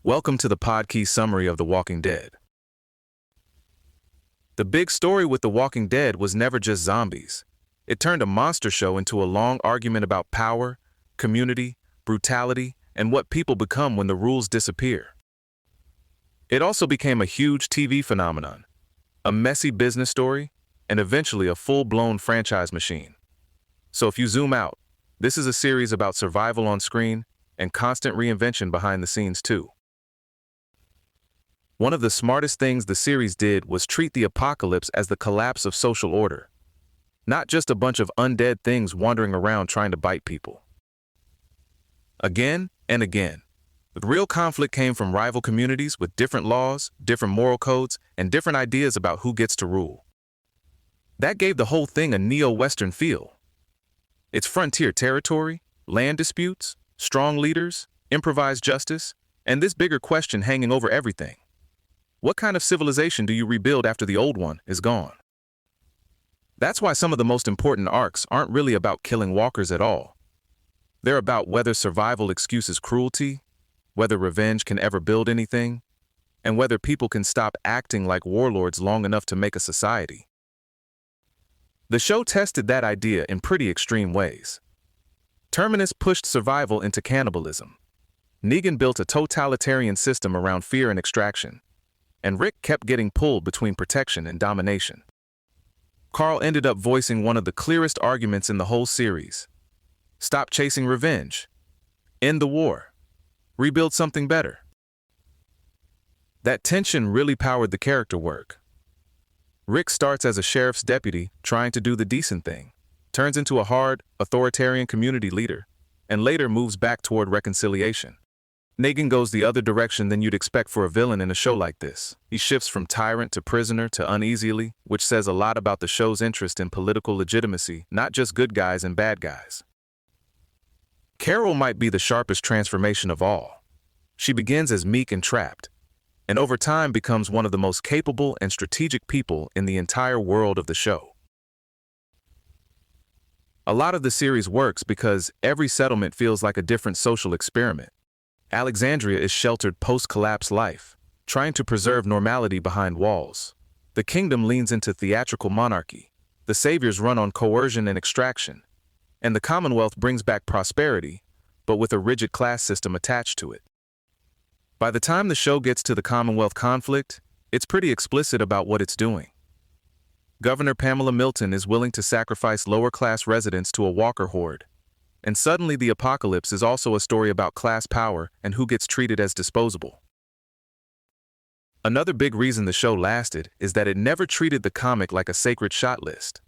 Welcome to the Podkey summary of The Walking Dead. The big story with The Walking Dead was never just zombies. It turned a monster show into a long argument about power, community, brutality, and what people become when the rules disappear. It also became a huge TV phenomenon, a messy business story, and eventually a full-blown franchise machine. So if you zoom out, this is a series about survival on screen and constant reinvention behind the scenes too. One of the smartest things the series did was treat the apocalypse as the collapse of social order, not just a bunch of undead things wandering around trying to bite people. Again and again, the real conflict came from rival communities with different laws, different moral codes, and different ideas about who gets to rule. That gave the whole thing a neo-Western feel. It's frontier territory, land disputes, strong leaders, improvised justice, and this bigger question hanging over everything. What kind of civilization do you rebuild after the old one is gone? That's why some of the most important arcs aren't really about killing walkers at all. They're about whether survival excuses cruelty, whether revenge can ever build anything, and whether people can stop acting like warlords long enough to make a society. The show tested that idea in pretty extreme ways. Terminus pushed survival into cannibalism. Negan built a totalitarian system around fear and extraction. And Rick kept getting pulled between protection and domination. Carl ended up voicing one of the clearest arguments in the whole series. Stop chasing revenge. End the war. Rebuild something better. That tension really powered the character work. Rick starts as a sheriff's deputy trying to do the decent thing, turns into a hard, authoritarian community leader, and later moves back toward reconciliation. Negan goes the other direction than you'd expect for a villain in a show like this. He shifts from tyrant to prisoner to uneasily, which says a lot about the show's interest in political legitimacy, not just good guys and bad guys. Carol might be the sharpest transformation of all. She begins as meek and trapped, and over time becomes one of the most capable and strategic people in the entire world of the show. A lot of the series works because every settlement feels like a different social experiment. Alexandria is sheltered post-collapse life, trying to preserve normality behind walls. The kingdom leans into theatrical monarchy. The saviors run on coercion and extraction. And the Commonwealth brings back prosperity, but with a rigid class system attached to it. By the time the show gets to the Commonwealth conflict, it's pretty explicit about what it's doing. Governor Pamela Milton is willing to sacrifice lower-class residents to a walker horde. And suddenly the apocalypse is also a story about class power and who gets treated as disposable. Another big reason the show lasted is that it never treated the comic like a sacred shot list.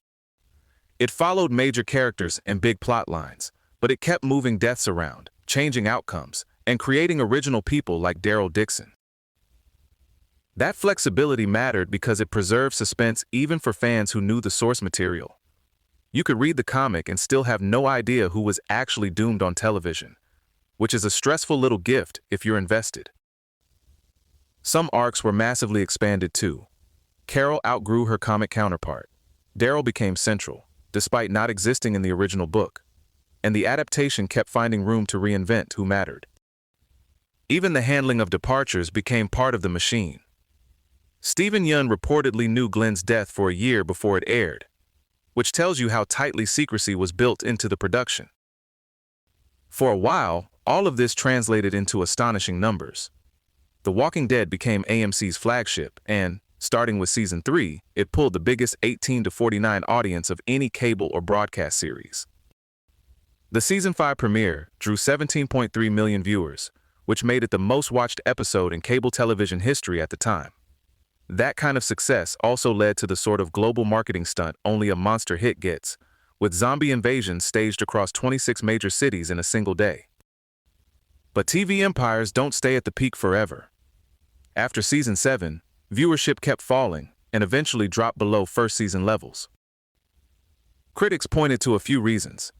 It followed major characters and big plot lines, but it kept moving deaths around, changing outcomes, and creating original people like Daryl Dixon. That flexibility mattered because it preserved suspense even for fans who knew the source material. You could read the comic and still have no idea who was actually doomed on television, which is a stressful little gift if you're invested. Some arcs were massively expanded too. Carol outgrew her comic counterpart. Daryl became central, despite not existing in the original book, and the adaptation kept finding room to reinvent who mattered. Even the handling of departures became part of the machine. Stephen Yeun reportedly knew Glenn's death for a year before it aired, which tells you how tightly secrecy was built into the production. For a while, all of this translated into astonishing numbers. The Walking Dead became AMC's flagship, and, starting with Season 3, it pulled the biggest 18 to 49 audience of any cable or broadcast series. The Season 5 premiere drew 17.3 million viewers, which made it the most-watched episode in cable television history at the time. That kind of success also led to the sort of global marketing stunt only a monster hit gets, with zombie invasions staged across 26 major cities in a single day. But TV empires don't stay at the peak forever. After Season 7, viewership kept falling and eventually dropped below first season levels. Critics pointed to a few reasons: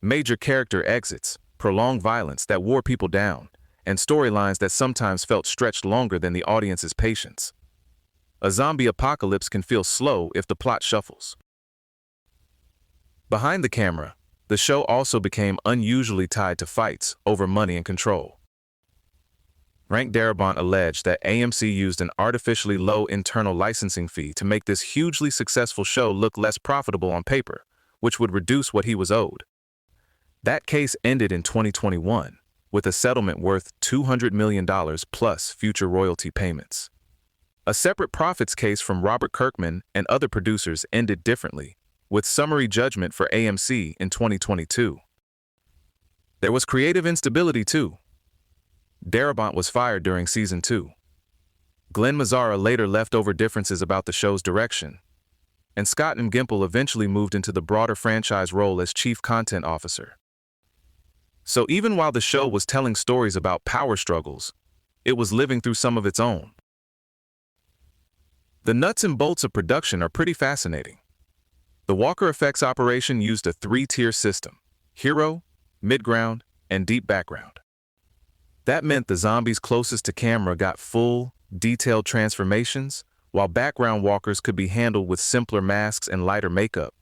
major character exits, prolonged violence that wore people down, and storylines that sometimes felt stretched longer than the audience's patience. A zombie apocalypse can feel slow if the plot shuffles. Behind the camera, the show also became unusually tied to fights over money and control. Frank Darabont alleged that AMC used an artificially low internal licensing fee to make this hugely successful show look less profitable on paper, which would reduce what he was owed. That case ended in 2021, with a settlement worth $200 million plus future royalty payments. A separate profits case from Robert Kirkman and other producers ended differently, with summary judgment for AMC in 2022. There was creative instability too. Darabont was fired during season 2. Glenn Mazzara later left over differences about the show's direction, and Scott and Gimple eventually moved into the broader franchise role as chief content officer. So even while the show was telling stories about power struggles, it was living through some of its own. The nuts and bolts of production are pretty fascinating. The Walker Effects operation used a 3-tier system: hero, midground, and deep background. That meant the zombies closest to camera got full, detailed transformations, while background walkers could be handled with simpler masks and lighter makeup.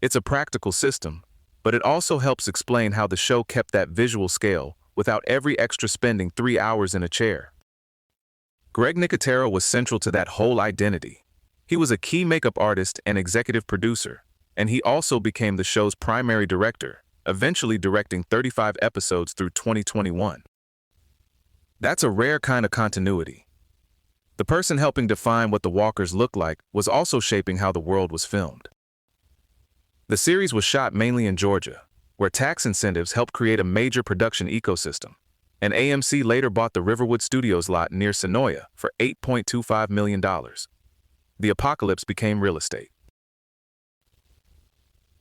It's a practical system, but it also helps explain how the show kept that visual scale without every extra spending 3 hours in a chair. Greg Nicotero was central to that whole identity. He was a key makeup artist and executive producer, and he also became the show's primary director, eventually directing 35 episodes through 2021. That's a rare kind of continuity. The person helping define what the walkers looked like was also shaping how the world was filmed. The series was shot mainly in Georgia, where tax incentives helped create a major production ecosystem, and AMC later bought the Riverwood Studios lot near Sonoya for $8.25 million. The apocalypse became real estate.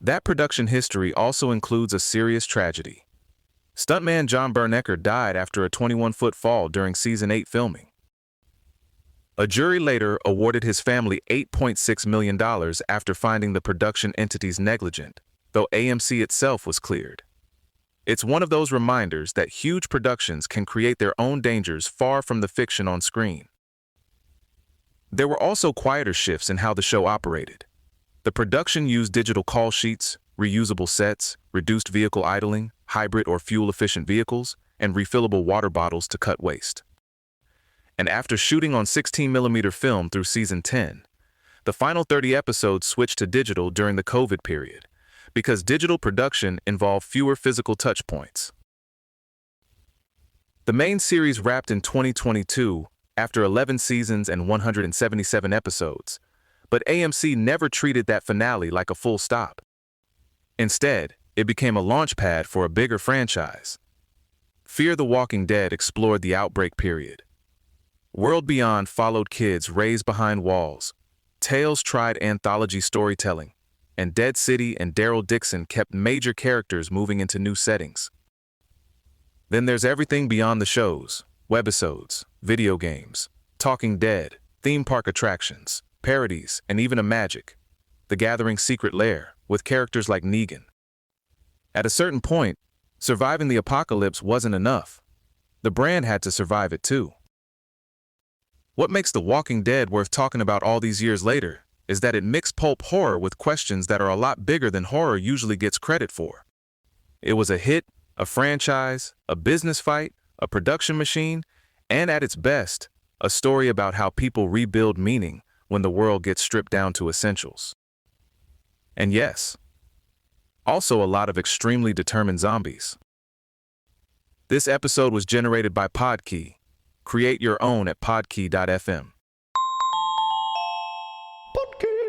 That production history also includes a serious tragedy. Stuntman John Bernecker died after a 21-foot fall during Season 8 filming. A jury later awarded his family $8.6 million after finding the production entities negligent, though AMC itself was cleared. It's one of those reminders that huge productions can create their own dangers far from the fiction on screen. There were also quieter shifts in how the show operated. The production used digital call sheets, reusable sets, reduced vehicle idling, hybrid or fuel-efficient vehicles, and refillable water bottles to cut waste. And after shooting on 16mm film through Season 10, the final 30 episodes switched to digital during the COVID period, because digital production involved fewer physical touchpoints. The main series wrapped in 2022 after 11 seasons and 177 episodes, but AMC never treated that finale like a full stop. Instead, it became a launchpad for a bigger franchise. Fear the Walking Dead explored the outbreak period. World Beyond followed kids raised behind walls. Tales tried anthology storytelling, and Dead City and Daryl Dixon kept major characters moving into new settings. Then there's everything beyond the shows: webisodes, video games, Talking Dead, theme park attractions, parodies, and even a Magic: The Gathering secret lair with characters like Negan. At a certain point, surviving the apocalypse wasn't enough. The brand had to survive it too. What makes The Walking Dead worth talking about all these years later is that it mixed pulp horror with questions that are a lot bigger than horror usually gets credit for. It was a hit, a franchise, a business fight, a production machine, and at its best, a story about how people rebuild meaning when the world gets stripped down to essentials. And yes, also a lot of extremely determined zombies. This episode was generated by Podkey. Create your own at podkey.fm. Podkey.